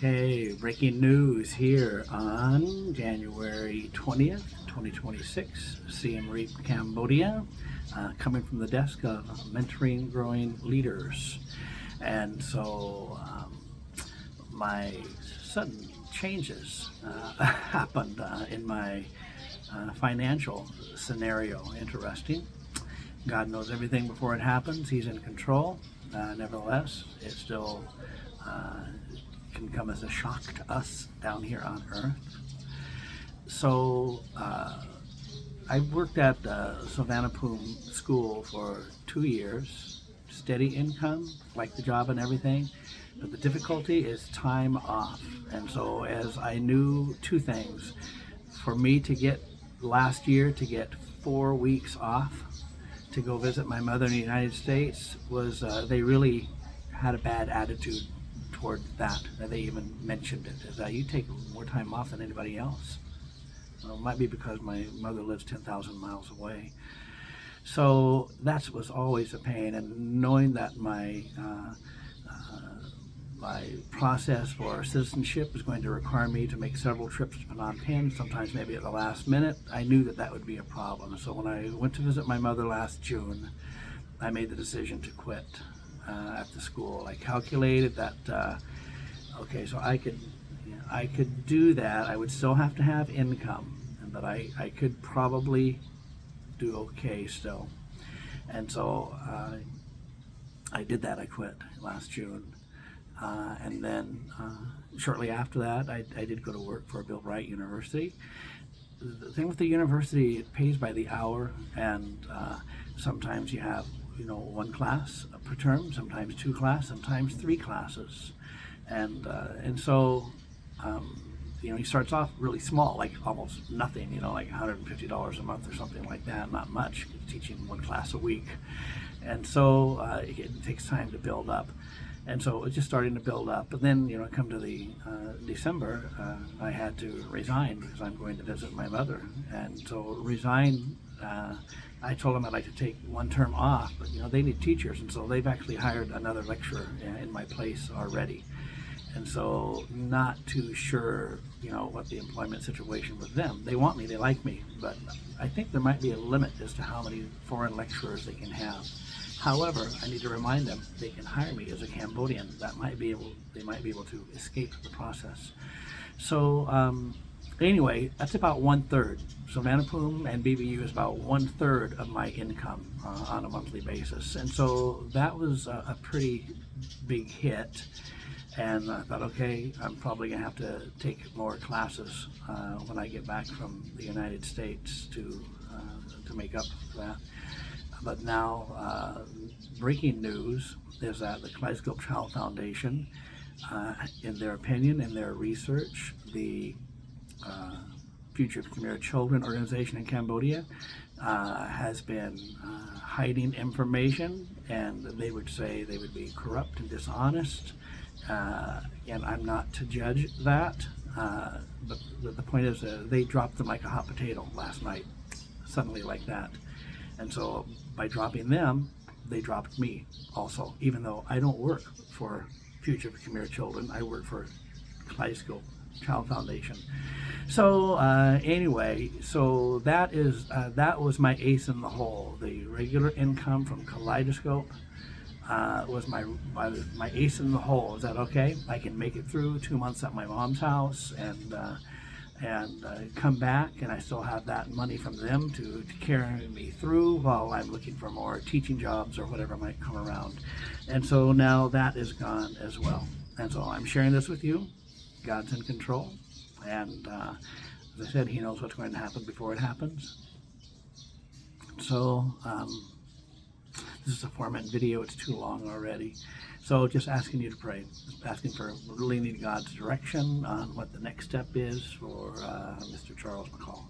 Okay, breaking news here on January 20th, 2026, Siem Reap, Cambodia, coming from the desk of Mentoring Growing Leaders. And so my sudden changes happened in my financial scenario. Interesting. God knows everything before it happens. He's in control. Nevertheless, it still can come as a shock to us down here on earth. So I worked at Savannah Poom School for 2 years, steady income, like the job and everything, but the difficulty is time off. And so as I knew two things, for me to get last year to get 4 weeks off to go visit my mother in the United States was they really had a bad attitude toward that. They even mentioned it as you take more time off than anybody else. Well, it might be because my mother lives 10,000 miles away. So that was always a pain, and knowing that my process for citizenship is going to require me to make several trips to Phnom Penh, sometimes maybe at the last minute, I knew that that would be a problem. So when I went to visit my mother last June, I made the decision to quit at the school. I calculated that, okay, so I could do that. I would still have to have income, but I could probably do okay still. And so I did that. I quit last June. And then shortly after that, I did go to work for Bill Bright University. The thing with the university, it pays by the hour, and sometimes you have, one class per term, sometimes 2 classes, sometimes 3 classes, and so he starts off really small, like almost nothing, like $150 a month or something like that, not much, teaching 1 class a week, and so it takes time to build up. And so it was just starting to build up. But then, come to the December, I had to resign because I'm going to visit my mother. And so resign, I told them I'd like to take 1 term off, but they need teachers, and so they've actually hired another lecturer in my place already. And so not too sure, what the employment situation with them. They want me, they like me, but I think there might be a limit as to how many foreign lecturers they can have. However, I need to remind them they can hire me as a Cambodian. They might be able to escape the process. So anyway, that's about 1/3. Savannah Poom and BBU is about 1/3 of my income on a monthly basis. And so that was a pretty big hit. And I thought, okay, I'm probably gonna have to take more classes when I get back from the United States to make up for that. But now, breaking news is that the Kaleidoscope Child Foundation, in their opinion, in their research, the Future of Khmer Children organization in Cambodia has been hiding information, and they would say they would be corrupt and dishonest. And I'm not to judge that, but the point is they dropped them like a hot potato last night, suddenly like that. And so by dropping them, they dropped me also, even though I don't work for Future for Khmer Children. I work for Kaleidoscope Child Foundation. So anyway, so that was my ace in the hole. The regular income from Kaleidoscope was my ace in the hole. Is that okay? I can make it through 2 months at my mom's house and come back, and I still have that money from them to carry me through while I'm looking for more teaching jobs or whatever might come around. And so now that is gone as well. And so I'm sharing this with you. God's in control, and as I said, He knows what's going to happen before it happens. So this is a 4-minute video. It's too long already. So just asking you to pray, asking for really need God's direction on what the next step is for Mr. Charles McCall.